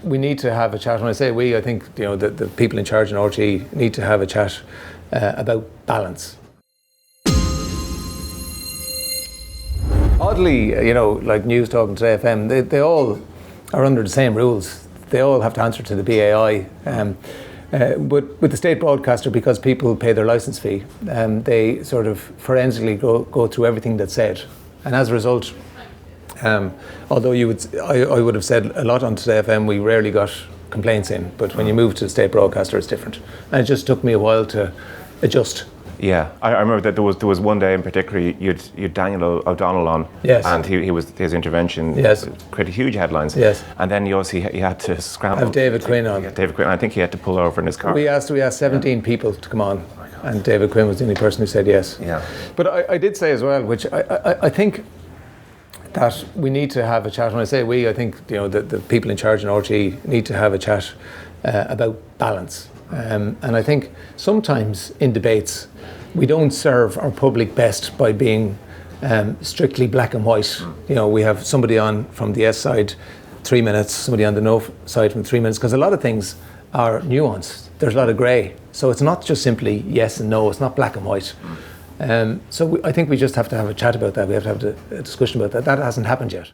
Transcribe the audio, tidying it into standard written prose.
we need to have a chat. When I say we, I think the people in charge in RTE need to have a chat about balance. Oddly, like News Talk and Today FM, they all are under the same rules. They all have to answer to the BAI. But with the state broadcaster, because people pay their licence fee, they sort of forensically go through everything that's said. And as a result, although I would have said a lot on Today FM, we rarely got complaints in. But when you move to the state broadcaster, it's different. And it just took me a while to adjust. Yeah, I remember that there was one day in particular you'd Daniel O'Donnell on, yes, and his intervention, yes, created huge headlines. Yes, and then you had to scramble. Have David Quinn on. David Quinn. I think he had to pull over in his car. We asked 17 people to come on, and David Quinn was the only person who said yes. Yeah. But I did say as well, which I think that we need to have a chat. When I say we, I think the people in charge in RTE need to have a chat about balance. And I think sometimes in debates we don't serve our public best by being strictly black and white. We have somebody on from the yes side 3 minutes, somebody on the no side from 3 minutes, because a lot of things are nuanced. There's a lot of grey. So it's not just simply yes and no, it's not black and white. I think we just have to have a chat about that. We have to have a discussion about that. That hasn't happened yet.